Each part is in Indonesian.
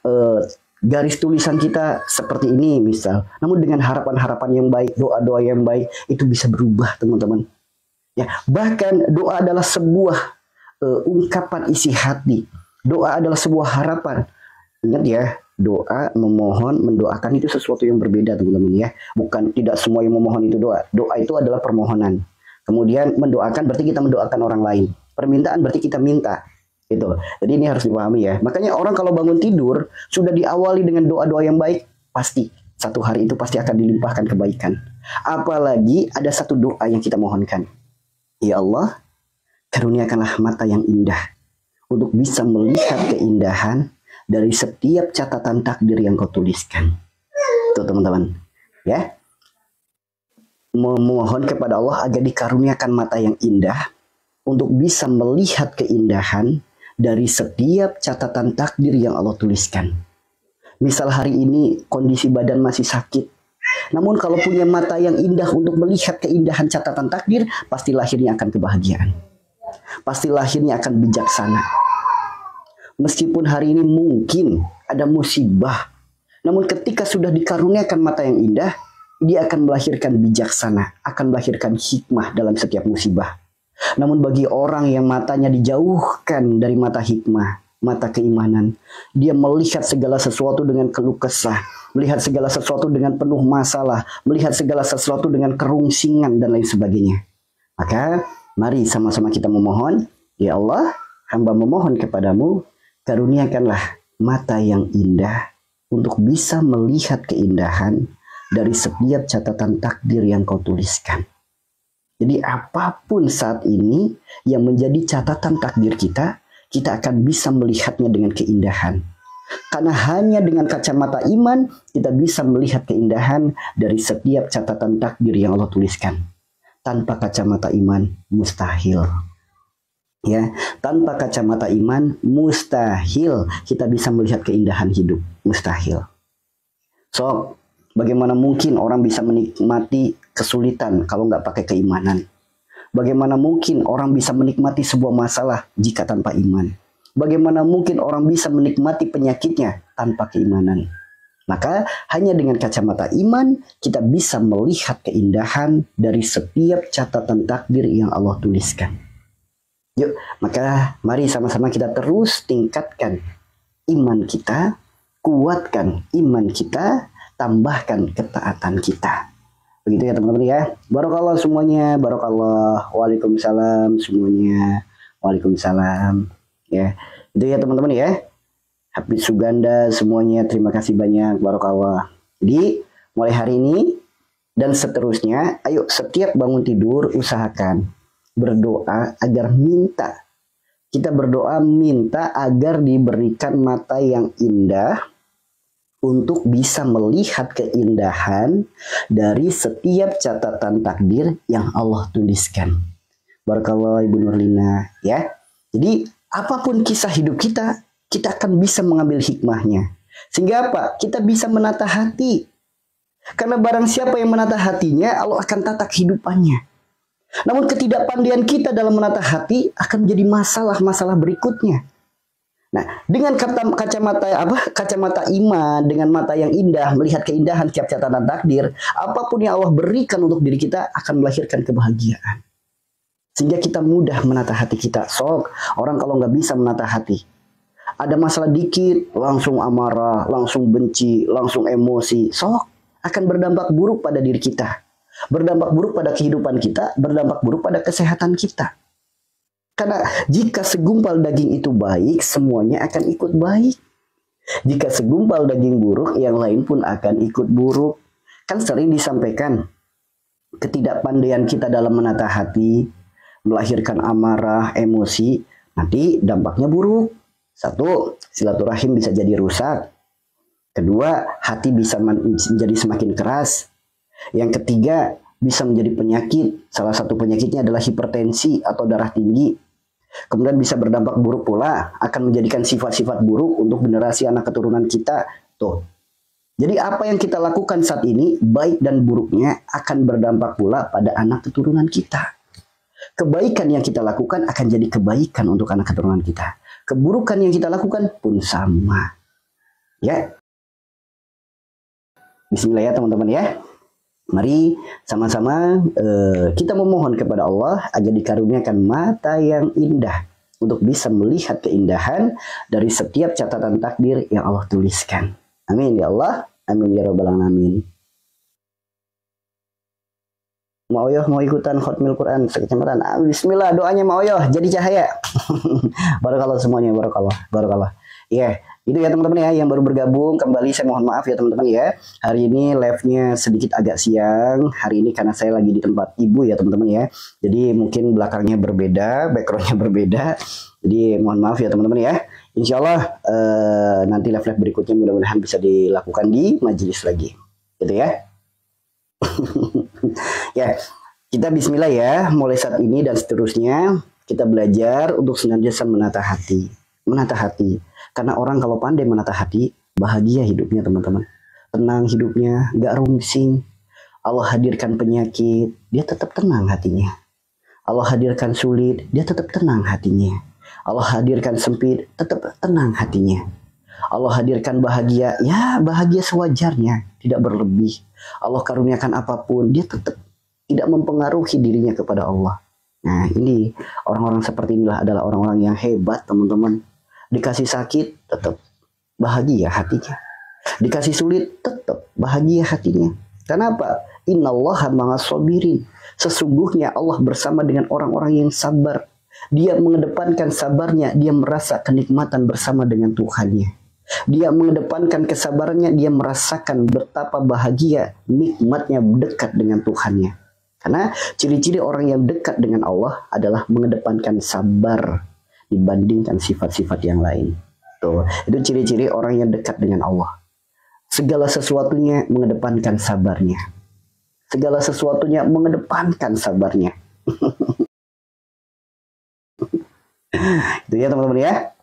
eh, garis tulisan kita seperti ini misal. Namun dengan harapan-harapan yang baik, doa-doa yang baik itu bisa berubah teman-teman. Ya, bahkan doa adalah sebuah ungkapan isi hati. Doa adalah sebuah harapan. Ingat ya, doa, memohon, mendoakan itu sesuatu yang berbeda teman-teman ya. Bukan tidak semua yang memohon itu doa. Doa itu adalah permohonan. Kemudian mendoakan berarti kita mendoakan orang lain. Permintaan berarti kita minta. Gitu. Jadi ini harus dipahami ya. Makanya orang kalau bangun tidur sudah diawali dengan doa-doa yang baik, pasti satu hari itu pasti akan dilimpahkan kebaikan. Apalagi ada satu doa yang kita mohonkan. Ya Allah, karuniakanlah mata yang indah untuk bisa melihat keindahan dari setiap catatan takdir yang kau tuliskan. Tuh teman-teman, ya. Memohon kepada Allah agar dikaruniakan mata yang indah untuk bisa melihat keindahan dari setiap catatan takdir yang Allah tuliskan. Misal hari ini kondisi badan masih sakit, namun kalau punya mata yang indah untuk melihat keindahan catatan takdir, pasti lahirnya akan kebahagiaan. Pasti lahirnya akan bijaksana. Meskipun hari ini mungkin ada musibah, namun ketika sudah dikaruniakan mata yang indah, dia akan melahirkan bijaksana, akan melahirkan hikmah dalam setiap musibah. Namun bagi orang yang matanya dijauhkan dari mata hikmah, mata keimanan, dia melihat segala sesuatu dengan keluh kesah, melihat segala sesuatu dengan penuh masalah, melihat segala sesuatu dengan kerungsingan dan lain sebagainya. Maka mari sama-sama kita memohon, ya Allah, hamba memohon kepadamu, karuniakanlah mata yang indah untuk bisa melihat keindahan dari setiap catatan takdir yang kau tuliskan. Jadi apapun saat ini yang menjadi catatan takdir kita, kita akan bisa melihatnya dengan keindahan. Karena hanya dengan kacamata iman, kita bisa melihat keindahan dari setiap catatan takdir yang Allah tuliskan. Tanpa kacamata iman, mustahil. Ya, tanpa kacamata iman, mustahil kita bisa melihat keindahan hidup. Mustahil. So, bagaimana mungkin orang bisa menikmati kesulitan kalau nggak pakai keimanan? Bagaimana mungkin orang bisa menikmati sebuah masalah jika tanpa iman? Bagaimana mungkin orang bisa menikmati penyakitnya tanpa keimanan? Maka hanya dengan kacamata iman kita bisa melihat keindahan dari setiap catatan takdir yang Allah tuliskan. Yuk, maka mari sama-sama kita terus tingkatkan iman kita, kuatkan iman kita, tambahkan ketaatan kita. Begitu ya teman-teman ya. Barakallah semuanya, barakallah. Waalaikumsalam semuanya. Waalaikumsalam. Ya, itu ya teman-teman ya. Habis Suganda semuanya, terima kasih banyak, barakallah. Jadi mulai hari ini dan seterusnya, ayo setiap bangun tidur usahakan berdoa agar minta. Kita berdoa minta agar diberikan mata yang indah untuk bisa melihat keindahan dari setiap catatan takdir yang Allah tuliskan. Barakallah Ibu Nurlina ya. Jadi apapun kisah hidup kita, kita akan bisa mengambil hikmahnya. Sehingga apa? Kita bisa menata hati. Karena barang siapa yang menata hatinya, Allah akan tata kehidupannya. Namun ketidakpandaian kita dalam menata hati akan menjadi masalah-masalah berikutnya. Nah, dengan kacamata iman, dengan mata yang indah, melihat keindahan setiap catatan takdir, apapun yang Allah berikan untuk diri kita akan melahirkan kebahagiaan. Sehingga kita mudah menata hati kita. Sok, orang kalau nggak bisa menata hati, ada masalah dikit, langsung amarah, langsung benci, langsung emosi. Sok, akan berdampak buruk pada diri kita. Berdampak buruk pada kehidupan kita, berdampak buruk pada kesehatan kita. Karena jika segumpal daging itu baik, semuanya akan ikut baik. Jika segumpal daging buruk, yang lain pun akan ikut buruk. Kan sering disampaikan, ketidakpandaian kita dalam menata hati, melahirkan amarah, emosi, nanti dampaknya buruk. Satu, silaturahim bisa jadi rusak. Kedua, hati bisa menjadi semakin keras. Yang ketiga, bisa menjadi penyakit. Salah satu penyakitnya adalah hipertensi atau darah tinggi. Kemudian bisa berdampak buruk pula, akan menjadikan sifat-sifat buruk untuk generasi anak keturunan kita. Tuh. Jadi apa yang kita lakukan saat ini, baik dan buruknya akan berdampak pula pada anak keturunan kita. Kebaikan yang kita lakukan akan jadi kebaikan untuk anak keturunan kita. Keburukan yang kita lakukan pun sama. Ya, bismillah ya teman-teman ya. Mari sama-sama kita memohon kepada Allah agar dikaruniakan mata yang indah untuk bisa melihat keindahan dari setiap catatan takdir yang Allah tuliskan. Amin ya Allah, amin ya rabbal alamin. Ma'oyoh mau ikutan khotmil Quran sekecamatan. Bismillah, doanya Ma'oyoh jadi cahaya. Barakallah semuanya, barakallah. Ya, itu ya teman-teman ya yang baru bergabung kembali, saya mohon maaf ya teman-teman ya. Hari ini live-nya sedikit agak siang. Hari ini karena saya lagi di tempat ibu ya teman-teman ya. Jadi mungkin belakangnya berbeda, backgroundnya berbeda. Jadi mohon maaf ya teman-teman ya. Insya Allah nanti live-live berikutnya mudah-mudahan bisa dilakukan di majelis lagi. Gitu ya. Ya, kita bismillah ya. Mulai saat ini dan seterusnya kita belajar untuk senantiasa menata hati. Menata hati. Karena orang kalau pandai menata hati, bahagia hidupnya teman-teman. Tenang hidupnya, gak rungsing. Allah hadirkan penyakit, dia tetap tenang hatinya. Allah hadirkan sulit, dia tetap tenang hatinya. Allah hadirkan sempit, tetap tenang hatinya. Allah hadirkan bahagia, ya bahagia sewajarnya, tidak berlebih. Allah karuniakan apapun, dia tetap tidak mempengaruhi dirinya kepada Allah. Nah ini orang-orang seperti inilah adalah orang-orang yang hebat teman-teman. Dikasih sakit, tetap bahagia hatinya. Dikasih sulit, tetap bahagia hatinya. Kenapa? Innallaha ma'as sabirin. Sesungguhnya Allah bersama dengan orang-orang yang sabar. Dia mengedepankan sabarnya, dia merasa kenikmatan bersama dengan Tuhannya. Dia mengedepankan kesabarannya, dia merasakan betapa bahagia nikmatnya dekat dengan Tuhannya. Karena ciri-ciri orang yang dekat dengan Allah adalah mengedepankan sabar dibandingkan sifat-sifat yang lain. Tuh, itu ciri-ciri orang yang dekat dengan Allah. Segala sesuatunya mengedepankan sabarnya. Segala sesuatunya mengedepankan sabarnya. Itu ya teman-teman ya.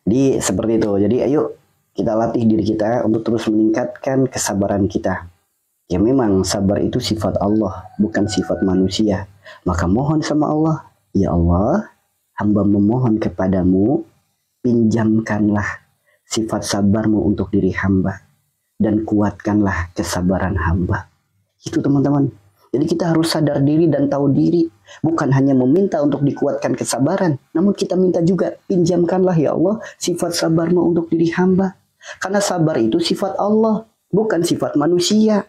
Jadi seperti itu. Jadi ayo kita latih diri kita untuk terus meningkatkan kesabaran kita. Ya memang sabar itu sifat Allah, bukan sifat manusia. Maka mohon sama Allah, ya Allah, hamba memohon kepadamu, pinjamkanlah sifat sabarmu untuk diri hamba. Dan kuatkanlah kesabaran hamba. Itu teman-teman. Jadi kita harus sadar diri dan tahu diri. Bukan hanya meminta untuk dikuatkan kesabaran. Namun kita minta juga, pinjamkanlah ya Allah sifat sabarmu untuk diri hamba. Karena sabar itu sifat Allah, bukan sifat manusia.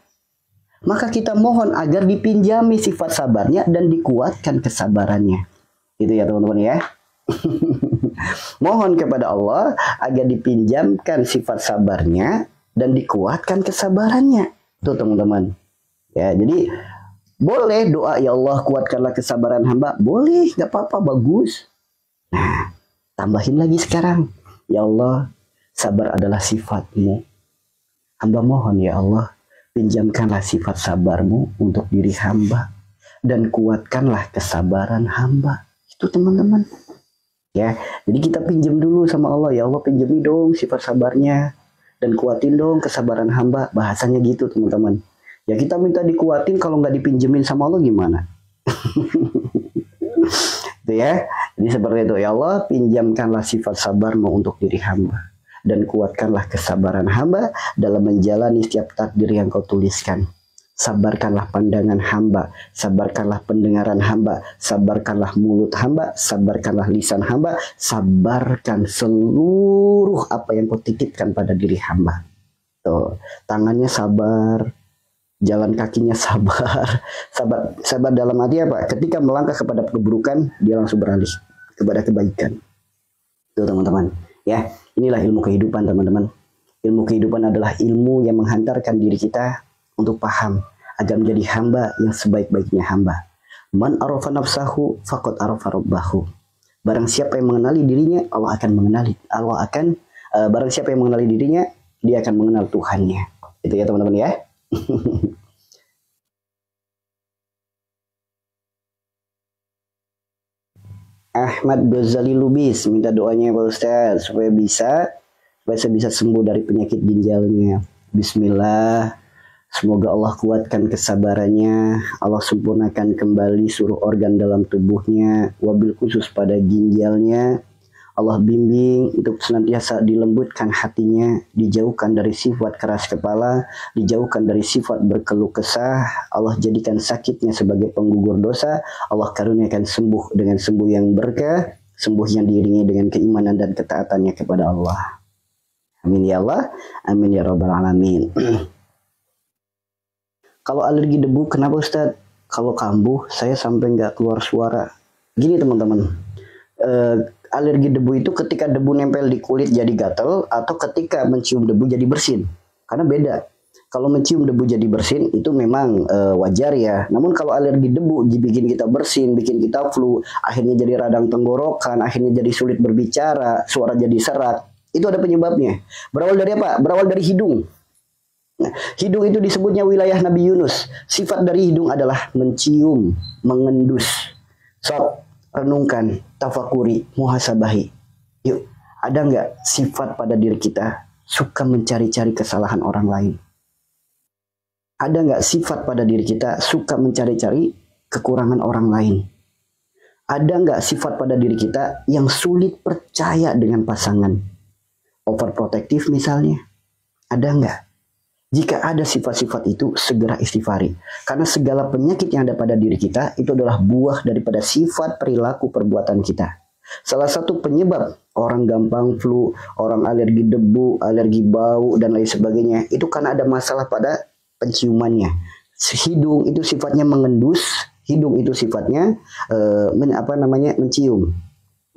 Maka kita mohon agar dipinjami sifat sabarnya dan dikuatkan kesabarannya. Itu ya teman-teman ya. Mohon kepada Allah agar dipinjamkan sifat sabarnya dan dikuatkan kesabarannya. Itu teman-teman. Ya, jadi boleh doa ya Allah kuatkanlah kesabaran hamba. Boleh, gak apa-apa, bagus. Nah, tambahin lagi sekarang. Ya Allah, sabar adalah sifatmu. Hamba mohon ya Allah, pinjamkanlah sifat sabarmu untuk diri hamba. Dan kuatkanlah kesabaran hamba. Itu teman-teman. Ya, jadi kita pinjam dulu sama Allah. Ya Allah, pinjami dong sifat sabarnya. Dan kuatin dong kesabaran hamba. Bahasanya gitu teman-teman. Ya kita minta dikuatin, kalau nggak dipinjemin sama Allah gimana? Itu ya. Jadi seperti itu. Ya Allah, pinjamkanlah sifat sabarmu untuk diri hamba. Dan kuatkanlah kesabaran hamba dalam menjalani setiap takdir yang kau tuliskan. Sabarkanlah pandangan hamba, sabarkanlah pendengaran hamba, sabarkanlah mulut hamba, sabarkanlah lisan hamba, sabarkan seluruh apa yang kau titipkan pada diri hamba. Tuh, tangannya sabar, jalan kakinya sabar. Sabar dalam arti apa? Ketika melangkah kepada keburukan, dia langsung beralih kepada kebaikan. Itu teman-teman. Ya, inilah ilmu kehidupan teman-teman. Ilmu kehidupan adalah ilmu yang menghantarkan diri kita untuk paham agar menjadi hamba yang sebaik-baiknya hamba. Man arafa nafsahu faqad arafa rabbahu. Barang siapa yang mengenali dirinya, Allah akan mengenali. Barang siapa yang mengenali dirinya, dia akan mengenal Tuhannya. Itu ya teman-teman ya. Ahmad Ghazali Lubis minta doanya Pak Ustaz supaya saya bisa sembuh dari penyakit ginjalnya. Bismillah. Semoga Allah kuatkan kesabarannya, Allah sempurnakan kembali seluruh organ dalam tubuhnya, wabil khusus pada ginjalnya. Allah bimbing untuk senantiasa dilembutkan hatinya, dijauhkan dari sifat keras kepala, dijauhkan dari sifat berkeluh kesah. Allah jadikan sakitnya sebagai penggugur dosa. Allah karuniakan sembuh dengan sembuh yang berkah, sembuh yang diiringi dengan keimanan dan ketaatannya kepada Allah. Amin ya Allah, amin ya rabbal alamin. Kalau alergi debu, kenapa Ustadz? Kalau kambuh, saya sampai nggak keluar suara. Gini teman-teman, alergi debu itu ketika debu nempel di kulit jadi gatal, atau ketika mencium debu jadi bersin. Karena beda. Kalau mencium debu jadi bersin itu memang wajar ya. Namun kalau alergi debu bikin kita bersin, bikin kita flu, akhirnya jadi radang tenggorokan, akhirnya jadi sulit berbicara, suara jadi serak. Itu ada penyebabnya. Berawal dari apa? Berawal dari hidung. Nah, hidung itu disebutnya wilayah Nabi Yunus. Sifat dari hidung adalah mencium, mengendus. Sob, renungkan, tafakuri, muhasabahi. Yuk, ada nggak sifat pada diri kita suka mencari-cari kesalahan orang lain? Ada nggak sifat pada diri kita suka mencari-cari kekurangan orang lain? Ada nggak sifat pada diri kita yang sulit percaya dengan pasangan? Overprotective misalnya? Ada nggak? Jika ada sifat-sifat itu, segera istighfari. Karena segala penyakit yang ada pada diri kita, itu adalah buah daripada sifat perilaku perbuatan kita. Salah satu penyebab orang gampang flu, orang alergi debu, alergi bau, dan lain sebagainya, itu karena ada masalah pada penciumannya. Hidung itu sifatnya mengendus, hidung itu sifatnya mencium.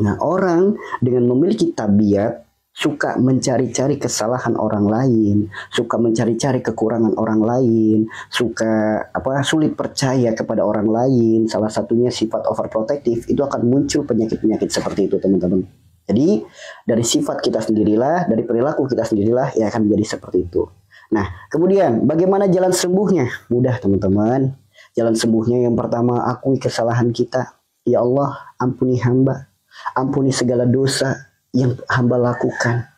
Nah, orang dengan memiliki tabiat suka mencari-cari kesalahan orang lain, suka mencari-cari kekurangan orang lain, suka sulit percaya kepada orang lain. Salah satunya sifat overprotective, itu akan muncul penyakit-penyakit seperti itu, teman-teman. Jadi dari sifat kita sendirilah, dari perilaku kita sendirilah yang akan menjadi seperti itu. Nah, kemudian bagaimana jalan sembuhnya? Mudah, teman-teman. Jalan sembuhnya yang pertama, akui kesalahan kita. Ya Allah, ampuni hamba, ampuni segala dosa yang hamba lakukan,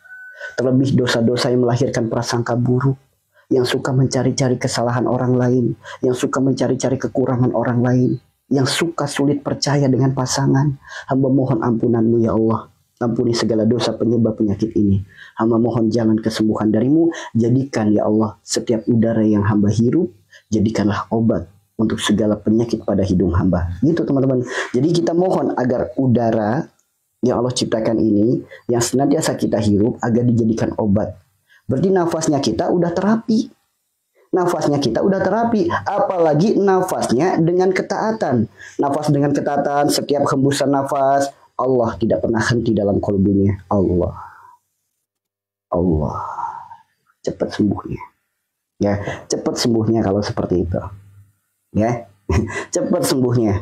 terlebih dosa-dosa yang melahirkan prasangka buruk, yang suka mencari-cari kesalahan orang lain, yang suka mencari-cari kekurangan orang lain, yang suka sulit percaya dengan pasangan. Hamba mohon ampunanmu ya Allah, ampuni segala dosa penyebab penyakit ini. Hamba mohon jalan kesembuhan darimu, jadikan ya Allah setiap udara yang hamba hirup, jadikanlah obat untuk segala penyakit pada hidung hamba. Gitu teman-teman. Jadi kita mohon agar udara yang Allah ciptakan ini, yang senantiasa kita hirup, agar dijadikan obat. Berarti nafasnya kita udah terapi. Nafasnya kita udah terapi. Apalagi nafasnya dengan ketaatan. Nafas dengan ketaatan, setiap hembusan nafas, Allah tidak pernah henti dalam kolbunya. Allah. Cepat sembuhnya. Ya, cepat sembuhnya kalau seperti itu. Ya, cepat sembuhnya.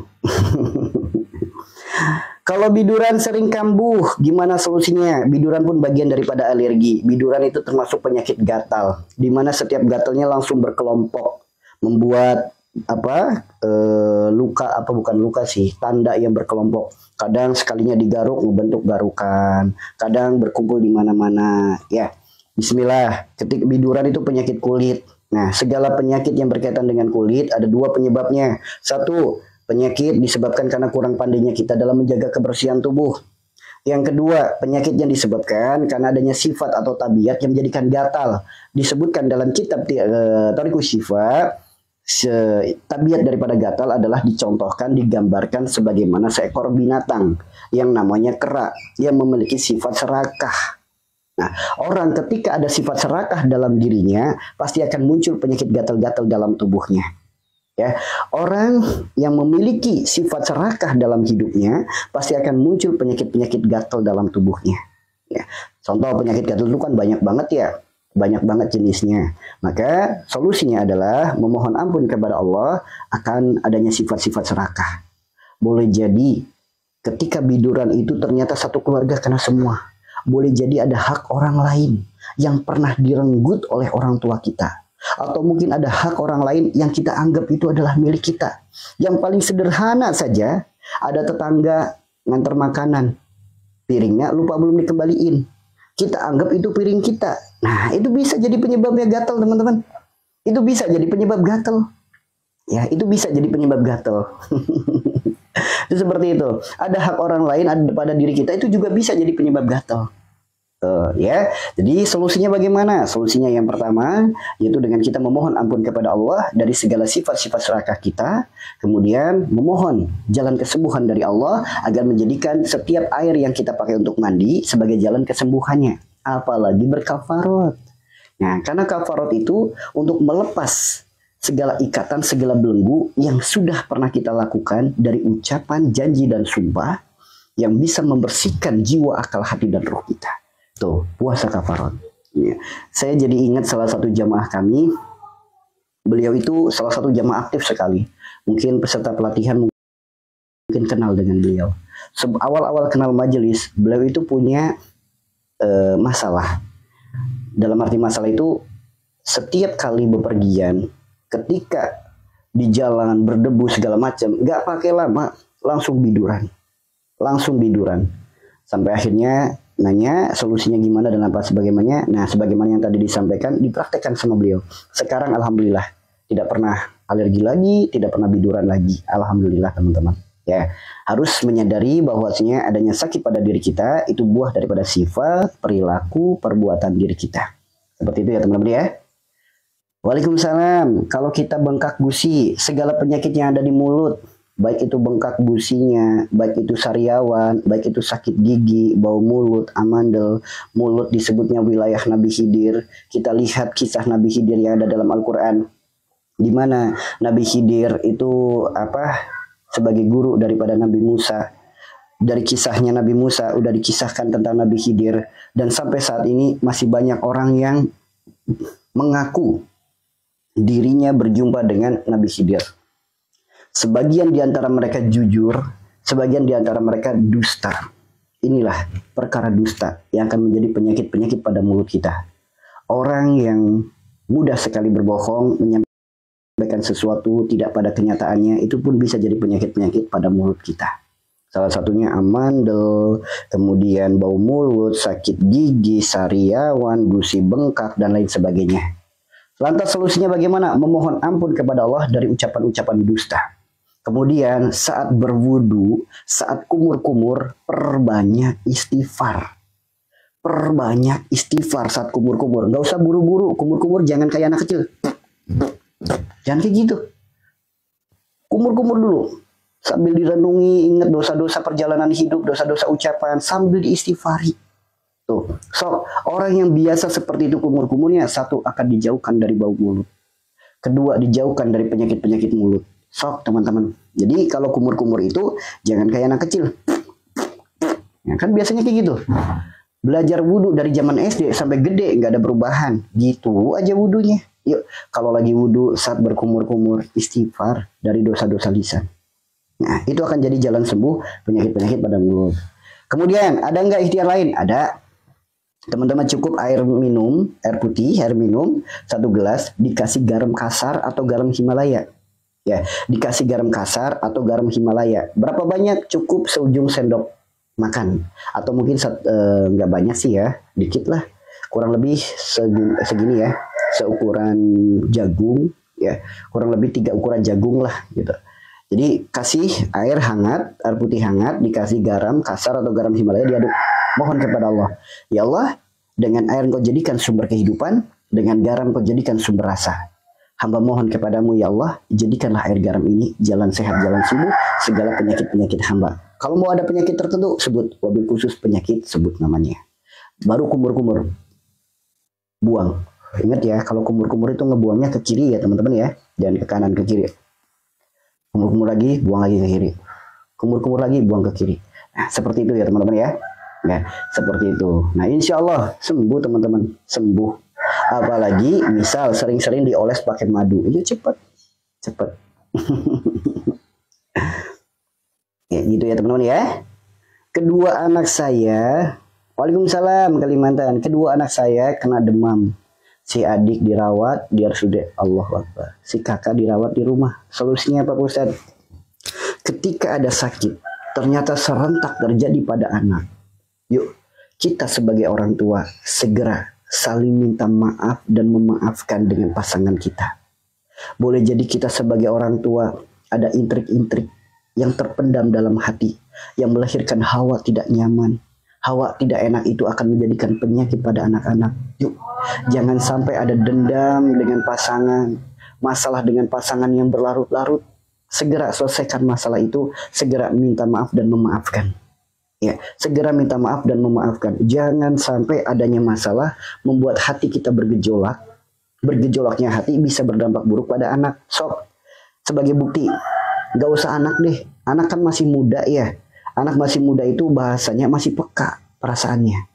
Kalau biduran sering kambuh, gimana solusinya? Biduran pun bagian daripada alergi. Biduran itu termasuk penyakit gatal, di mana setiap gatalnya langsung berkelompok, membuat tanda yang berkelompok. Kadang sekalinya digaruk membentuk garukan, kadang berkumpul di mana-mana. Ya, Bismillah. Ketika biduran itu penyakit kulit. Nah, segala penyakit yang berkaitan dengan kulit ada dua penyebabnya. Satu, penyakit disebabkan karena kurang pandainya kita dalam menjaga kebersihan tubuh. Yang kedua, penyakit yang disebabkan karena adanya sifat atau tabiat yang menjadikan gatal. Disebutkan dalam kitab Thariqus Syifa, tabiat daripada gatal adalah dicontohkan, digambarkan sebagaimana seekor binatang yang namanya kera yang memiliki sifat serakah. Nah, orang ketika ada sifat serakah dalam dirinya, pasti akan muncul penyakit gatal-gatal dalam tubuhnya. Ya, orang yang memiliki sifat serakah dalam hidupnya pasti akan muncul penyakit-penyakit gatal dalam tubuhnya. Ya, contoh penyakit gatal itu kan banyak banget ya, banyak banget jenisnya. Maka solusinya adalah memohon ampun kepada Allah akan adanya sifat-sifat serakah. Boleh jadi ketika biduran itu ternyata satu keluarga kena semua. Boleh jadi ada hak orang lain yang pernah direnggut oleh orang tua kita. Atau mungkin ada hak orang lain yang kita anggap itu adalah milik kita. Yang paling sederhana saja, ada tetangga ngantar makanan, piringnya lupa belum dikembaliin, kita anggap itu piring kita. Nah, itu bisa jadi penyebabnya gatal, teman-teman. Itu bisa jadi penyebab gatal. Ya, itu bisa jadi penyebab gatal. Itu seperti itu. Ada hak orang lain ada pada diri kita, itu juga bisa jadi penyebab gatal. Tuh, ya. Jadi solusinya bagaimana? Solusinya yang pertama yaitu dengan kita memohon ampun kepada Allah dari segala sifat-sifat serakah kita, kemudian memohon jalan kesembuhan dari Allah agar menjadikan setiap air yang kita pakai untuk mandi sebagai jalan kesembuhannya, apalagi berkafarot. Nah, karena kafarot itu untuk melepas segala ikatan, segala belenggu yang sudah pernah kita lakukan dari ucapan, janji, dan sumpah yang bisa membersihkan jiwa, akal, hati, dan roh kita. Tuh, puasa kafarot. Ya. Saya jadi ingat salah satu jamaah kami. Beliau itu salah satu jamaah aktif sekali. Mungkin peserta pelatihan mungkin kenal dengan beliau. Awal-awal kenal majelis, beliau itu punya masalah. Dalam arti masalah itu, setiap kali bepergian, ketika di jalan berdebu segala macam, nggak pakai lama, langsung biduran. Sampai akhirnya nanya solusinya gimana dan apa sebagaimana. Nah, sebagaimana yang tadi disampaikan dipraktekkan sama beliau. Sekarang alhamdulillah tidak pernah alergi lagi, tidak pernah biduran lagi. Alhamdulillah teman-teman. Ya, harus menyadari bahwasanya adanya sakit pada diri kita itu buah daripada sifat, perilaku, perbuatan diri kita. Seperti itu ya teman-teman ya. Waalaikumsalam. Kalau kita bengkak gusi, segala penyakit yang ada di mulut, baik itu bengkak gusinya, baik itu sariawan, baik itu sakit gigi, bau mulut, amandel, mulut disebutnya wilayah Nabi Khidir. Kita lihat kisah Nabi Khidir yang ada dalam Al-Quran, di mana Nabi Khidir itu sebagai guru daripada Nabi Musa. Dari kisahnya Nabi Musa udah dikisahkan tentang Nabi Khidir, dan sampai saat ini masih banyak orang yang mengaku dirinya berjumpa dengan Nabi Khidir. Sebagian di antara mereka jujur, sebagian di antara mereka dusta. Inilah perkara dusta yang akan menjadi penyakit-penyakit pada mulut kita. Orang yang mudah sekali berbohong, menyampaikan sesuatu tidak pada kenyataannya, itu pun bisa jadi penyakit-penyakit pada mulut kita. Salah satunya amandel, kemudian bau mulut, sakit gigi, sariawan, gusi bengkak, dan lain sebagainya. Lantas solusinya bagaimana? Memohon ampun kepada Allah dari ucapan-ucapan dusta. Kemudian saat berwudu, saat kumur-kumur, perbanyak istighfar. Perbanyak istighfar saat kumur-kumur. Nggak usah buru-buru, kumur-kumur jangan kayak anak kecil. Jangan kayak gitu. Kumur-kumur dulu. Sambil direnungi, ingat dosa-dosa perjalanan hidup, dosa-dosa ucapan, sambil diistighfari. Tuh. So, orang yang biasa seperti itu kumur-kumurnya, satu, akan dijauhkan dari bau mulut. Kedua, dijauhkan dari penyakit-penyakit mulut. Sok teman-teman. Jadi kalau kumur-kumur itu jangan kayak anak kecil. Ya, kan biasanya kayak gitu. Belajar wudhu dari zaman SD sampai gede nggak ada perubahan. Gitu aja wudhunya. Yuk, kalau lagi wudhu saat berkumur-kumur, istighfar dari dosa-dosa lisan. Nah, itu akan jadi jalan sembuh penyakit-penyakit pada mulut. Kemudian ada nggak ikhtiar lain? Ada. Teman-teman cukup air minum, air putih, air minum 1 gelas dikasih garam kasar atau garam Himalaya. Ya, dikasih garam kasar atau garam Himalaya. Berapa banyak? Cukup seujung sendok makan. Atau mungkin nggak banyak sih ya, dikit lah. Kurang lebih segini ya, seukuran jagung ya, kurang lebih 3 ukuran jagung lah gitu. Jadi kasih air hangat, air putih hangat, dikasih garam kasar atau garam Himalaya, diaduk. Mohon kepada Allah, ya Allah, dengan air Engkau jadikan sumber kehidupan, dengan garam Engkau jadikan sumber rasa. Hamba mohon kepadamu ya Allah, jadikanlah air garam ini jalan sehat, jalan sembuh segala penyakit-penyakit hamba. Kalau mau ada penyakit tertentu, sebut. Wabil khusus penyakit, sebut namanya. Baru kumur-kumur, buang. Ingat ya, kalau kumur-kumur itu ngebuangnya ke kiri ya teman-teman ya, jangan ke kanan, ke kiri. Kumur-kumur lagi, buang lagi ke kiri. Kumur-kumur lagi, buang ke kiri. Nah, seperti itu ya teman-teman ya. Ya, seperti itu. Nah, insya Allah sembuh teman-teman, sembuh. Apalagi misal sering-sering dioles pakai madu, itu cepat. Ya, gitu ya teman-teman ya. Kedua anak saya, Waalaikumsalam Kalimantan. Kedua anak saya kena demam. Si adik dirawat, dia sudah Allahu Akbar. Si kakak dirawat di rumah. Solusinya apa Ustaz? Ketika ada sakit, ternyata serentak terjadi pada anak. Yuk, kita sebagai orang tua segera saling minta maaf dan memaafkan dengan pasangan kita. Boleh jadi kita sebagai orang tua ada intrik-intrik yang terpendam dalam hati, yang melahirkan hawa tidak nyaman, hawa tidak enak, itu akan menjadikan penyakit pada anak-anak. Yuk, jangan sampai ada dendam dengan pasangan, masalah dengan pasangan yang berlarut-larut. Segera selesaikan masalah itu, segera minta maaf dan memaafkan. Ya, segera minta maaf dan memaafkan. Jangan sampai adanya masalah membuat hati kita bergejolak. Bergejolaknya hati bisa berdampak buruk pada anak. Sebagai bukti, gak usah anak deh. Anak kan masih muda ya. Anak masih muda itu bahasanya masih peka perasaannya.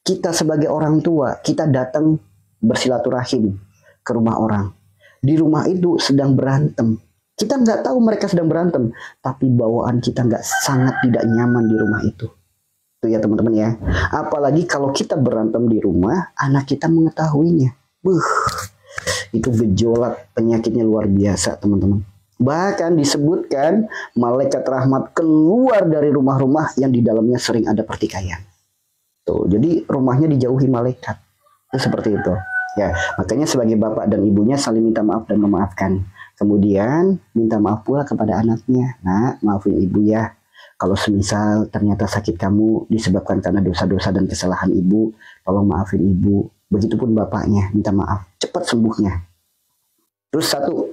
Kita sebagai orang tua, kita datang bersilaturahim ke rumah orang. Di rumah itu sedang berantem. Kita nggak tahu mereka sedang berantem, tapi bawaan kita sangat tidak nyaman di rumah itu. Itu ya teman-teman ya. Apalagi kalau kita berantem di rumah, anak kita mengetahuinya. Itu gejolak, penyakitnya luar biasa teman-teman. Bahkan disebutkan malaikat rahmat keluar dari rumah-rumah yang di dalamnya sering ada pertikaian. Tuh, jadi rumahnya dijauhi malaikat. Itu seperti itu. Ya, makanya sebagai bapak dan ibunya saling minta maaf dan memaafkan. Kemudian minta maaf pula kepada anaknya. Nah, maafin ibu ya. Kalau semisal ternyata sakit kamu disebabkan karena dosa-dosa dan kesalahan ibu, tolong maafin ibu. Begitupun bapaknya, minta maaf. Cepat sembuhnya. Terus satu,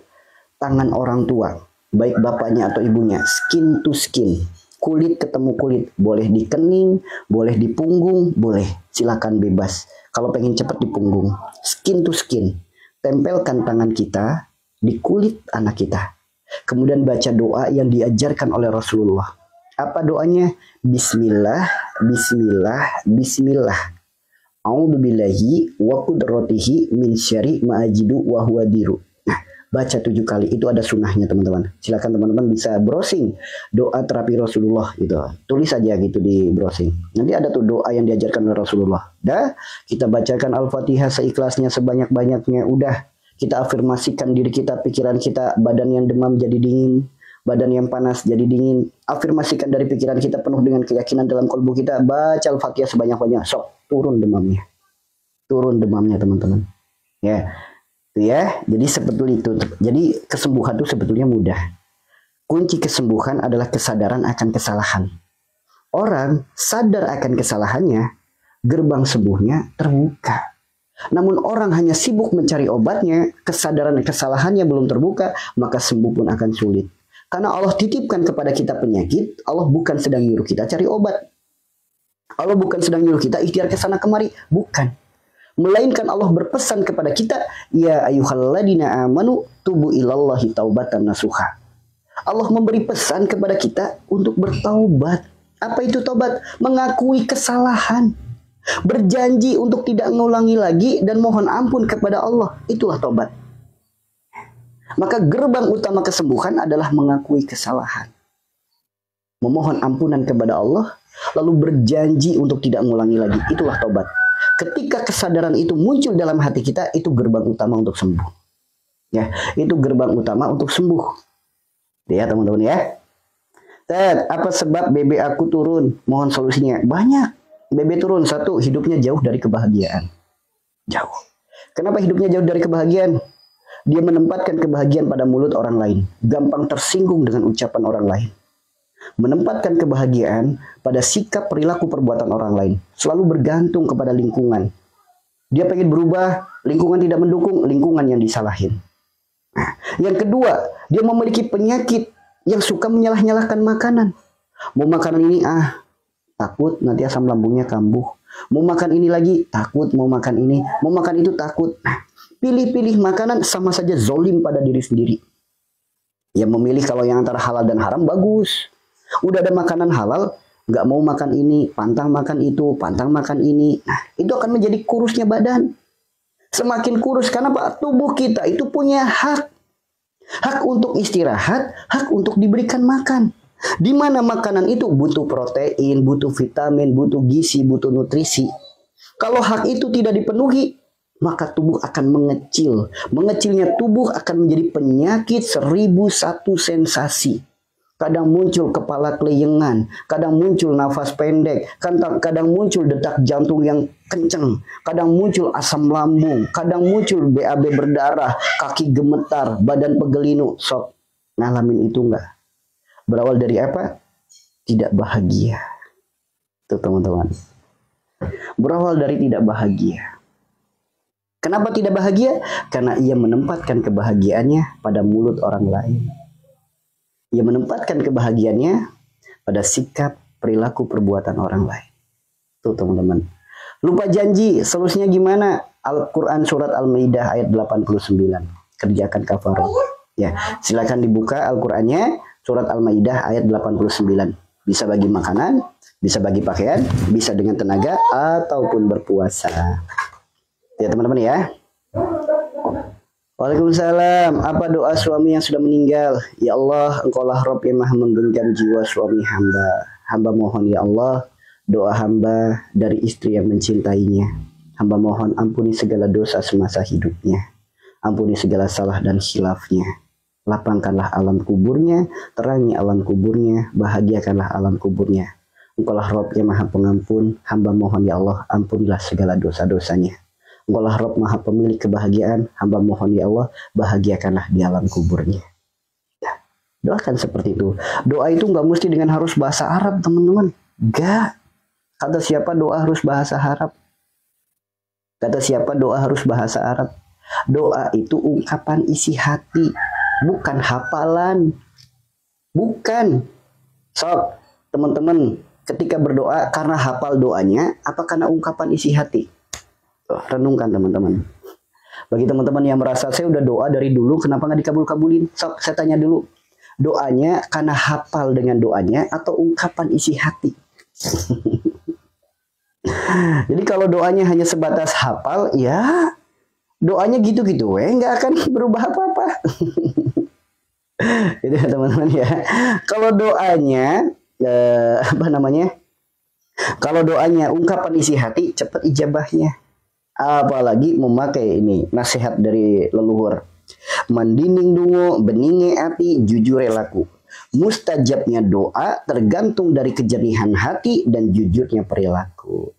tangan orang tua, baik bapaknya atau ibunya, skin to skin, kulit ketemu kulit, boleh di kening, boleh di punggung, boleh, silakan bebas. Kalau pengen cepat di punggung, skin to skin, tempelkan tangan kita di kulit anak kita. Kemudian baca doa yang diajarkan oleh Rasulullah. Apa doanya? Bismillah, Bismillah, Bismillah. A'udzubillahi wa qudratihi min syarri ma ajidu wa huwa diru. Baca 7 kali, itu ada sunnahnya teman-teman. Silakan teman-teman bisa browsing doa terapi Rasulullah gitu. Tulis aja gitu di browsing. Nanti ada tuh doa yang diajarkan oleh Rasulullah. Dah, kita bacakan Al-Fatihah seikhlasnya sebanyak-banyaknya. Udah, kita afirmasikan diri kita, pikiran kita, badan yang demam jadi dingin, badan yang panas jadi dingin. Afirmasikan dari pikiran kita penuh dengan keyakinan dalam kalbu kita. Baca Al-Fatihah sebanyak-banyak. Sok, turun demamnya. Turun demamnya teman-teman. Ya. Ya, jadi sebetulnya itu. Jadi kesembuhan itu sebetulnya mudah. Kunci kesembuhan adalah kesadaran akan kesalahan. Orang sadar akan kesalahannya, gerbang sembuhnya terbuka. Namun orang hanya sibuk mencari obatnya, kesadaran kesalahannya belum terbuka, maka sembuh pun akan sulit. Karena Allah titipkan kepada kita penyakit, Allah bukan sedang nyuruh kita cari obat. Allah bukan sedang nyuruh kita ikhtiar ke sana kemari, bukan. Melainkan Allah berpesan kepada kita, ya ayyuhalladzina amanu tubu ilallahi taubatan nasuha. Allah memberi pesan kepada kita untuk bertaubat. Apa itu taubat? Mengakui kesalahan, berjanji untuk tidak mengulangi lagi dan mohon ampun kepada Allah. Itulah taubat. Maka gerbang utama kesembuhan adalah mengakui kesalahan, memohon ampunan kepada Allah, lalu berjanji untuk tidak mengulangi lagi. Itulah taubat. Ketika kesadaran itu muncul dalam hati kita, itu gerbang utama untuk sembuh. Ya, itu gerbang utama untuk sembuh. Ya, teman-teman ya. Ted, apa sebab BB aku turun? Mohon solusinya. Banyak. BB turun. Satu, hidupnya jauh dari kebahagiaan. Jauh. Kenapa hidupnya jauh dari kebahagiaan? Dia menempatkan kebahagiaan pada mulut orang lain. Gampang tersinggung dengan ucapan orang lain. Menempatkan kebahagiaan pada sikap, perilaku, perbuatan orang lain. Selalu bergantung kepada lingkungan. Dia pengen berubah, lingkungan tidak mendukung, lingkungan yang disalahin. Nah, yang kedua, dia memiliki penyakit yang suka menyalah-nyalahkan makanan. Mau makanan ini, takut nanti asam lambungnya kambuh. Mau makan ini lagi, takut. Mau makan ini, mau makan itu, takut. Nah, pilih-pilih makanan sama saja zolim pada diri sendiri. Ya memilih kalau yang antara halal dan haram, bagus. Udah ada makanan halal, nggak mau makan ini, pantang makan itu, pantang makan ini. Nah, itu akan menjadi kurusnya badan. Semakin kurus, karena Pak, tubuh kita itu punya hak. Hak untuk istirahat, hak untuk diberikan makan. Di mana makanan itu butuh protein, butuh vitamin, butuh gizi, butuh nutrisi. Kalau hak itu tidak dipenuhi, maka tubuh akan mengecil. Mengecilnya tubuh akan menjadi penyakit 1001 sensasi. Kadang muncul kepala keleyengan, kadang muncul nafas pendek, kadang muncul detak jantung yang kenceng, kadang muncul asam lambung, kadang muncul BAB berdarah, kaki gemetar, badan pegelinu. Sob, ngalamin itu enggak? Berawal dari apa? Tidak bahagia. Tuh teman-teman. Berawal dari tidak bahagia. Kenapa tidak bahagia? Karena ia menempatkan kebahagiaannya pada mulut orang lain. Ia menempatkan kebahagiaannya pada sikap, perilaku, perbuatan orang lain. Tuh teman-teman. Lupa janji, solusinya gimana? Al-Quran surat Al-Maidah ayat 89. Kerjakan kafarah. Ya, silakan dibuka Al-Qurannya surat Al-Maidah ayat 89. Bisa bagi makanan, bisa bagi pakaian, bisa dengan tenaga ataupun berpuasa. Ya teman-teman ya. Waalaikumsalam. Apa doa suami yang sudah meninggal? Ya Allah, Engkaulah Rabb yang maha menggenggam jiwa suami hamba. Hamba mohon ya Allah, doa hamba dari istri yang mencintainya. Hamba mohon ampuni segala dosa semasa hidupnya. Ampuni segala salah dan khilafnya. Lapangkanlah alam kuburnya, terangi alam kuburnya, bahagiakanlah alam kuburnya. Engkaulah Rabb yang maha pengampun. Hamba mohon ya Allah, ampunilah segala dosa-dosanya. Engkaulah Rabb maha pemilik kebahagiaan. Hamba mohon ya Allah, bahagiakanlah di alam kuburnya. Ya, doakan seperti itu. Doa itu nggak mesti dengan harus bahasa Arab teman-teman. Nggak. Kata siapa doa harus bahasa Arab? Kata siapa doa harus bahasa Arab? Doa itu ungkapan isi hati, bukan hafalan. Bukan. Sok, teman-teman, ketika berdoa karena hafal doanya, apa karena ungkapan isi hati? Renungkan teman-teman. Bagi teman-teman yang merasa saya udah doa dari dulu, kenapa nggak dikabul-kabulin? Sok, saya tanya dulu. Doanya karena hafal dengan doanya atau ungkapan isi hati? Jadi kalau doanya hanya sebatas hafal, ya doanya gitu-gitu, nggak akan berubah apa-apa. Itu ya teman-teman ya. Kalau doanya apa namanya? Kalau doanya ungkapan isi hati, cepat ijabahnya. Apalagi memakai ini nasihat dari leluhur. Mandining dungo, beninge ati, jujure laku. Mustajabnya doa tergantung dari kejernihan hati dan jujurnya perilaku.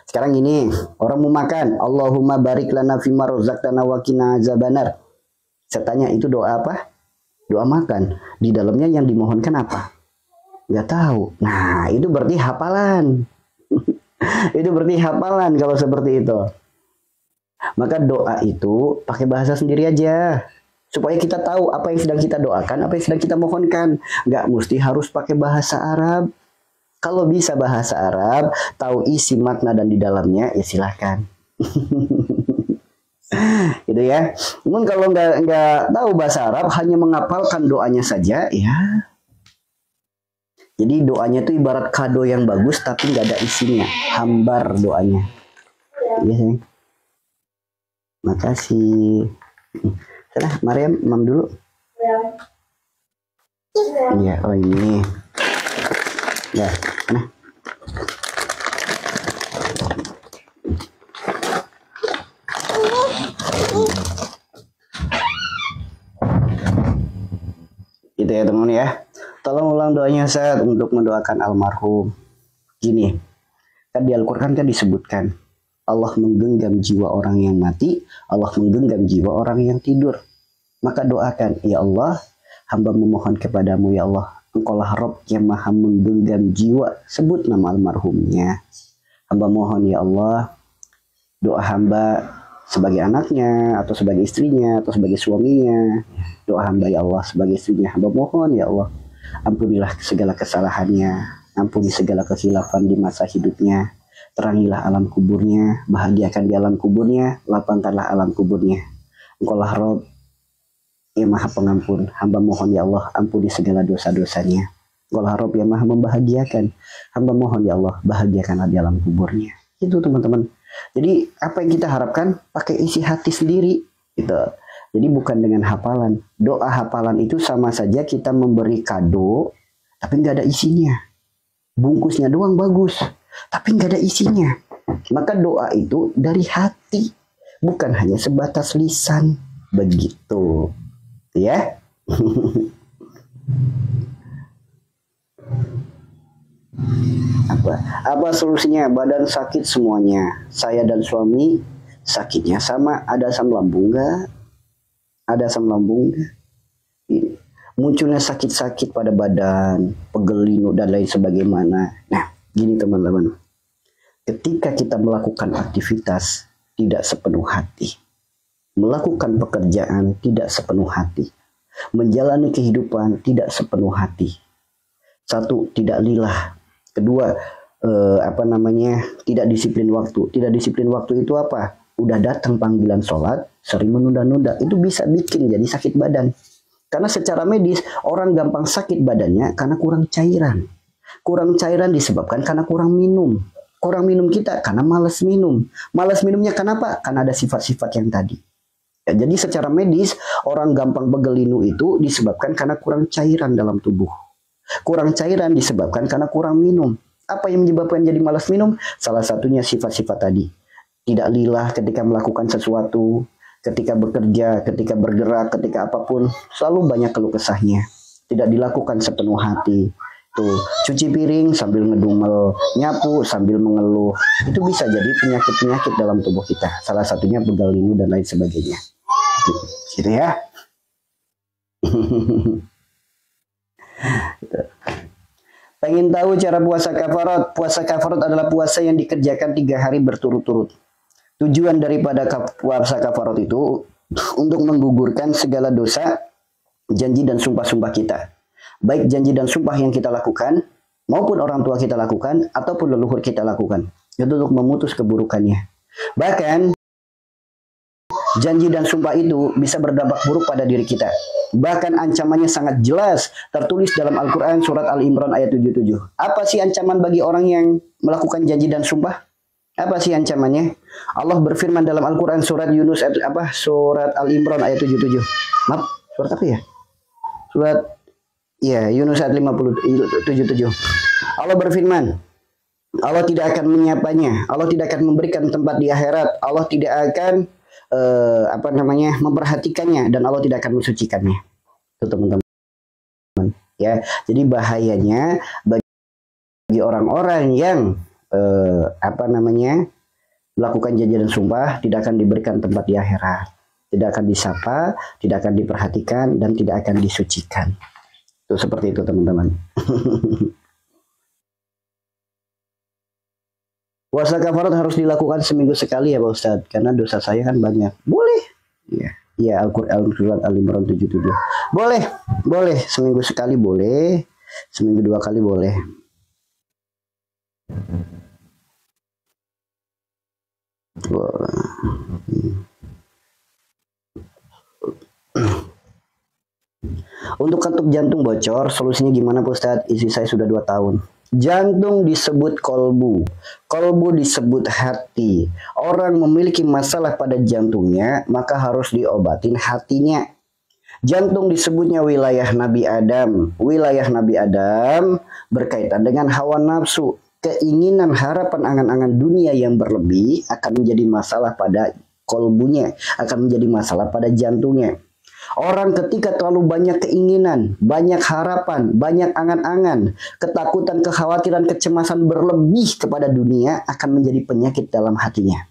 Sekarang ini orang mau makan, Allahumma barik lana fima razaqtana wa qina azabannar. Saya tanya, itu doa apa? Doa makan. Di dalamnya yang dimohonkan apa? Nggak tahu. Nah, itu berarti hafalan. Itu berarti hafalan kalau seperti itu. Maka doa itu pakai bahasa sendiri aja. Supaya kita tahu apa yang sedang kita doakan, apa yang sedang kita mohonkan. Nggak mesti harus pakai bahasa Arab. Kalau bisa bahasa Arab, tahu isi makna dan di dalamnya, ya silahkan. Gitu ya. Namun kalau nggak tahu bahasa Arab, hanya menghafalkan doanya saja, ya. Jadi doanya itu ibarat kado yang bagus, tapi nggak ada isinya. Hambar doanya. Iya, sayang. Makasih. Sana, Mariam, mam dulu. Iya, oh ini. Ya, nah. Gitu ya teman-teman ya. Tolong ulang doanya saat untuk mendoakan almarhum. Gini, kan di Al-Quran kan disebutkan Allah menggenggam jiwa orang yang mati, Allah menggenggam jiwa orang yang tidur. Maka doakan, ya Allah, hamba memohon kepadamu ya Allah, Engkaulah Rabb yang maha menggenggam jiwa. Sebut nama almarhumnya. Hamba mohon ya Allah, doa hamba sebagai anaknya, atau sebagai istrinya, atau sebagai suaminya. Doa hamba ya Allah sebagai istrinya. Hamba mohon ya Allah, ampunilah segala kesalahannya, ampuni segala kekhilafan di masa hidupnya. Terangilah alam kuburnya, bahagiakan di alam kuburnya, lapangkanlah alam kuburnya. Engkaulah Rabb yang maha pengampun. Hamba mohon ya Allah, ampuni segala dosa-dosanya. Engkaulah Rabb yang maha membahagiakan. Hamba mohon ya Allah, bahagiakanlah di alam kuburnya. Itu teman-teman. Jadi apa yang kita harapkan, pakai isi hati sendiri. Gitu. Jadi bukan dengan hafalan. Doa hafalan itu sama saja kita memberi kado, tapi nggak ada isinya. Bungkusnya doang bagus, tapi nggak ada isinya. Maka doa itu dari hati, bukan hanya sebatas lisan. Begitu. Ya. Apa solusinya? Badan sakit semuanya. Saya dan suami sakitnya sama. Ada asam lambung nggak? Ada asam lambung nggak? munculnya sakit-sakit pada badan, pegel linu dan lain sebagaimana. Nah, gini teman-teman. Ketika kita melakukan aktivitas tidak sepenuh hati, melakukan pekerjaan tidak sepenuh hati, menjalani kehidupan tidak sepenuh hati. Satu, tidak lillah. Kedua, tidak disiplin waktu. Tidak disiplin waktu itu apa? Udah datang panggilan sholat, sering menunda-nunda. Itu bisa bikin jadi sakit badan. Karena secara medis, orang gampang sakit badannya karena kurang cairan. Kurang cairan disebabkan karena kurang minum. Kurang minum kita karena malas minum. Malas minumnya kenapa? Karena ada sifat-sifat yang tadi. Ya, jadi secara medis, orang gampang pegel linu itu disebabkan karena kurang cairan dalam tubuh. Kurang cairan disebabkan karena kurang minum. Apa yang menyebabkan jadi malas minum? Salah satunya sifat-sifat tadi. Tidak lillah ketika melakukan sesuatu, ketika bekerja, ketika bergerak, ketika apapun, selalu banyak keluh kesahnya. Tidak dilakukan sepenuh hati. Tuh, cuci piring sambil ngedumel, nyapu sambil mengeluh. Itu bisa jadi penyakit-penyakit dalam tubuh kita. Salah satunya pegel linu dan lain sebagainya. Gitu ya. Pengen tahu cara puasa kafarat? Puasa kafarat adalah puasa yang dikerjakan 3 hari berturut-turut. Tujuan daripada puasa kafarat itu untuk menggugurkan segala dosa, janji dan sumpah-sumpah kita. Baik janji dan sumpah yang kita lakukan, maupun orang tua kita lakukan, ataupun leluhur kita lakukan. Itu untuk memutus keburukannya. Bahkan, janji dan sumpah itu bisa berdampak buruk pada diri kita. Bahkan ancamannya sangat jelas, tertulis dalam Al-Quran surat Al-Imran ayat 77. Apa sih ancaman bagi orang yang melakukan janji dan sumpah? Apa sih ancamannya? Allah berfirman dalam Al-Quran surat surat Al-Imran ayat 77. Maaf, surat apa ya? Yunus ayat 77. Allah berfirman, Allah tidak akan menyapanya, Allah tidak akan memberikan tempat di akhirat, Allah tidak akan memperhatikannya, dan Allah tidak akan mensucikannya. Itu teman-teman. Ya, jadi bahayanya bagi orang-orang yang melakukan janji dan sumpah tidak akan diberikan tempat di akhirat, tidak akan disapa, tidak akan diperhatikan, dan tidak akan disucikan. Itu seperti itu teman-teman. Puasa kafarat harus dilakukan seminggu sekali ya Pak Ustadz, karena dosa saya kan banyak. Boleh. Ya Al-Quran surat Al-Imran 77. Boleh seminggu sekali boleh, seminggu 2 kali boleh. Untuk katup jantung bocor, solusinya gimana Pak Ustadz? Istri saya sudah 2 tahun. Jantung disebut kolbu, kolbu disebut hati. Orang memiliki masalah pada jantungnya, maka harus diobatin hatinya. Jantung disebutnya wilayah Nabi Adam. Wilayah Nabi Adam berkaitan dengan hawa nafsu. Keinginan, harapan, angan-angan dunia yang berlebih akan menjadi masalah pada kolbunya, akan menjadi masalah pada jantungnya. Orang ketika terlalu banyak keinginan, banyak harapan, banyak angan-angan, ketakutan, kekhawatiran, kecemasan berlebih kepada dunia akan menjadi penyakit dalam hatinya.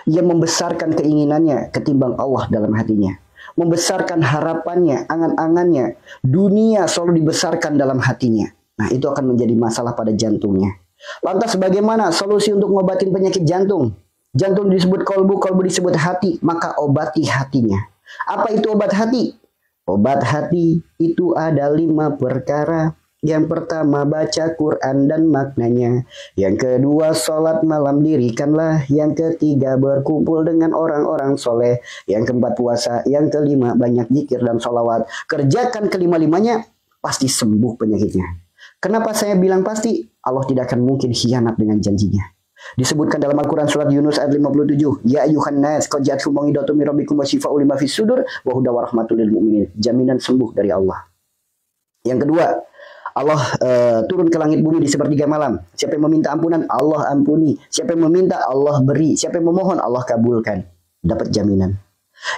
Ia membesarkan keinginannya ketimbang Allah dalam hatinya. Membesarkan harapannya, angan-angannya, dunia selalu dibesarkan dalam hatinya. Nah, itu akan menjadi masalah pada jantungnya. Lantas bagaimana solusi untuk ngobatin penyakit jantung? Jantung disebut kolbu, kolbu disebut hati, maka obati hatinya. Apa itu obat hati? Obat hati itu ada 5 perkara. Yang pertama baca Quran dan maknanya. Yang kedua sholat malam dirikanlah. Yang ketiga berkumpul dengan orang-orang soleh. Yang keempat puasa. Yang kelima banyak zikir dan sholawat. Kerjakan kelima-limanya, pasti sembuh penyakitnya. Kenapa saya bilang pasti? Allah tidak akan mungkin khianat dengan janjinya. Disebutkan dalam Al-Quran surat Yunus ayat 57. Ya ayuhan nas qad ja'atkum mau'izatun min rabbikum wa syifaa'un lima fis sudur wa hudan wa rahmatul lil mu'minin. Jaminan sembuh dari Allah. Yang kedua, Allah turun ke langit bumi di sepertiga malam. Siapa yang meminta ampunan, Allah ampuni. Siapa yang meminta, Allah beri. Siapa yang memohon, Allah kabulkan. Dapat jaminan.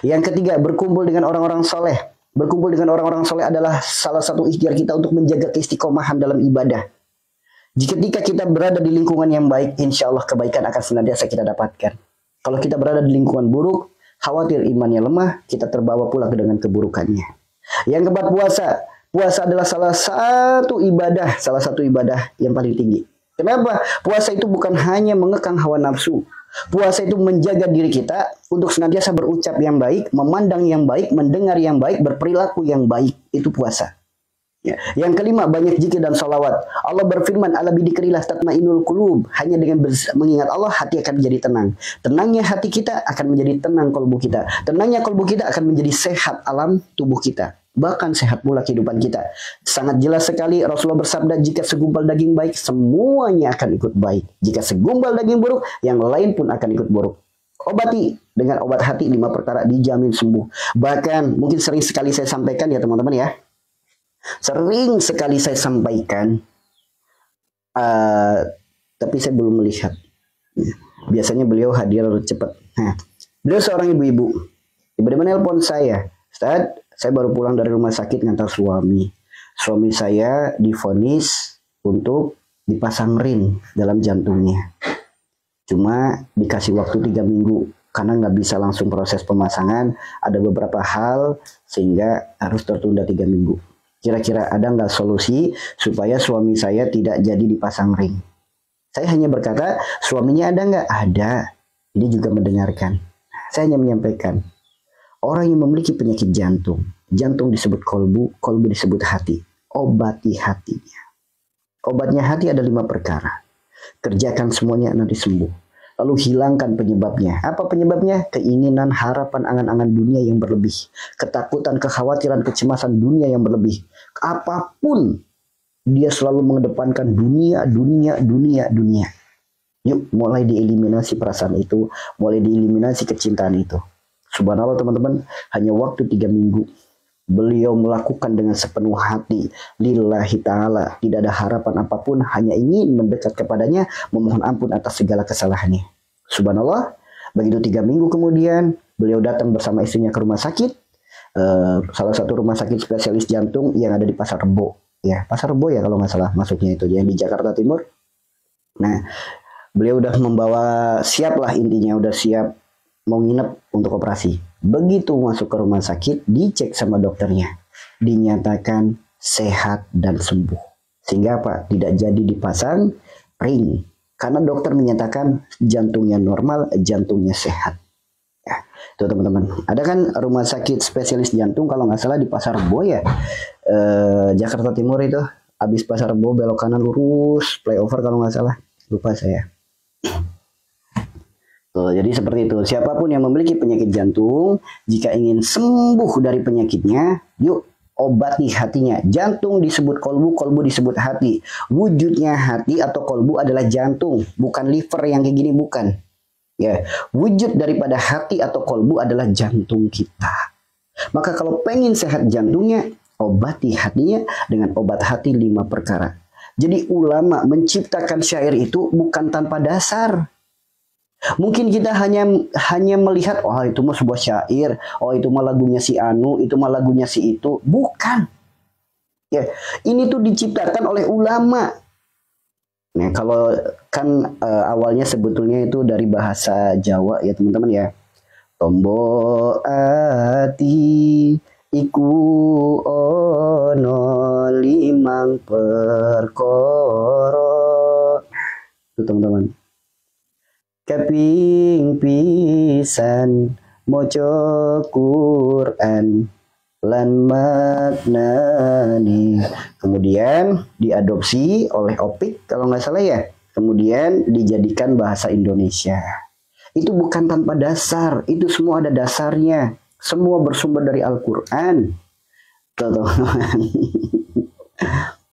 Yang ketiga, berkumpul dengan orang-orang soleh. Berkumpul dengan orang-orang soleh adalah salah satu ikhtiar kita untuk menjaga keistiqomahan dalam ibadah. Jika kita berada di lingkungan yang baik, insya Allah kebaikan akan senantiasa kita dapatkan. Kalau kita berada di lingkungan buruk, khawatir imannya lemah, kita terbawa pula dengan keburukannya. Yang keempat puasa. Puasa adalah salah satu ibadah yang paling tinggi. Kenapa? Puasa itu bukan hanya mengekang hawa nafsu. Puasa itu menjaga diri kita untuk senantiasa berucap yang baik, memandang yang baik, mendengar yang baik, berperilaku yang baik. Itu puasa. Ya. Yang kelima, banyak zikir dan salawat. Allah berfirman, ala bidzikrillah tatmainul qulub. Hanya dengan mengingat Allah, hati akan menjadi tenang. Tenangnya hati kita akan menjadi tenang kalbu kita. Tenangnya kalbu kita akan menjadi sehat alam tubuh kita. Bahkan sehat pula kehidupan kita. Sangat jelas sekali Rasulullah bersabda, jika segumpal daging baik, semuanya akan ikut baik. Jika segumpal daging buruk, yang lain pun akan ikut buruk. Obati dengan obat hati 5 perkara, dijamin sembuh. Bahkan mungkin sering sekali saya sampaikan ya teman-teman ya. Sering sekali saya sampaikan, tapi saya belum melihat. Biasanya beliau hadir cepat. Nah, beliau seorang ibu-ibu. Tiba-tiba nelpon saya, Ustaz, saya baru pulang dari rumah sakit ngantar suami. Suami saya divonis untuk dipasang ring dalam jantungnya. Cuma dikasih waktu 3 minggu. Karena nggak bisa langsung proses pemasangan, ada beberapa hal sehingga harus tertunda 3 minggu. Kira-kira ada nggak solusi supaya suami saya tidak jadi dipasang ring? Saya hanya berkata, suaminya ada nggak? Ada. Dia juga mendengarkan. Saya hanya menyampaikan, orang yang memiliki penyakit jantung, jantung disebut kolbu, kolbu disebut hati. Obati hatinya. Obatnya hati ada 5 perkara. Kerjakan semuanya nanti sembuh. Lalu hilangkan penyebabnya. Apa penyebabnya? Keinginan, harapan, angan-angan dunia yang berlebih. Ketakutan, kekhawatiran, kecemasan dunia yang berlebih. Apapun, dia selalu mengedepankan dunia. Yuk, mulai dieliminasi perasaan itu. Mulai dieliminasi kecintaan itu. Subhanallah teman-teman, hanya waktu 3 minggu. Beliau melakukan dengan sepenuh hati. Lillahi ta'ala. Tidak ada harapan apapun. Hanya ingin mendekat kepadanya. Memohon ampun atas segala kesalahannya. Subhanallah. Begitu 3 minggu kemudian. Beliau datang bersama istrinya ke rumah sakit. Salah satu rumah sakit spesialis jantung yang ada di Pasar Rebo. Ya, Pasar Rebo ya kalau nggak salah masuknya itu. Yang di Jakarta Timur. Nah, beliau udah membawa siap lah intinya. Udah siap mau nginep untuk operasi. Begitu masuk ke rumah sakit, dicek sama dokternya, dinyatakan sehat dan sembuh. Sehingga apa? Tidak jadi dipasang ring. Karena dokter menyatakan jantungnya normal, jantungnya sehat. Ya, itu teman-teman. Ada kan rumah sakit spesialis jantung kalau nggak salah di Pasar Rebo ya, Jakarta Timur itu. Habis Pasar Rebo belok kanan lurus, flyover kalau nggak salah. Lupa saya. Tuh, jadi seperti itu. Siapapun yang memiliki penyakit jantung, jika ingin sembuh dari penyakitnya, yuk obati hatinya. Jantung disebut kolbu, kolbu disebut hati. Wujudnya hati atau kolbu adalah jantung, bukan liver yang kayak gini, bukan. Ya, wujud daripada hati atau kolbu adalah jantung kita. Maka kalau pengen sehat jantungnya, obati hatinya dengan obat hati 5 perkara. Jadi ulama menciptakan syair itu bukan tanpa dasar. Mungkin kita hanya melihat, oh itu mah sebuah syair, oh itu mah lagunya si Anu, itu mah lagunya si itu. Bukan. Ya, ini tuh diciptakan oleh ulama. Nah, kalau kan awalnya sebetulnya itu dari bahasa Jawa ya teman-teman ya. Tombo ati iku ono 5 perkara. Itu teman-teman. Kaping pisan moco Quran lan maknani. Kemudian diadopsi oleh Opik kalau nggak salah ya. Kemudian dijadikan bahasa Indonesia. Itu bukan tanpa dasar. Itu semua ada dasarnya. Semua bersumber dari Al-Quran. Teman-teman.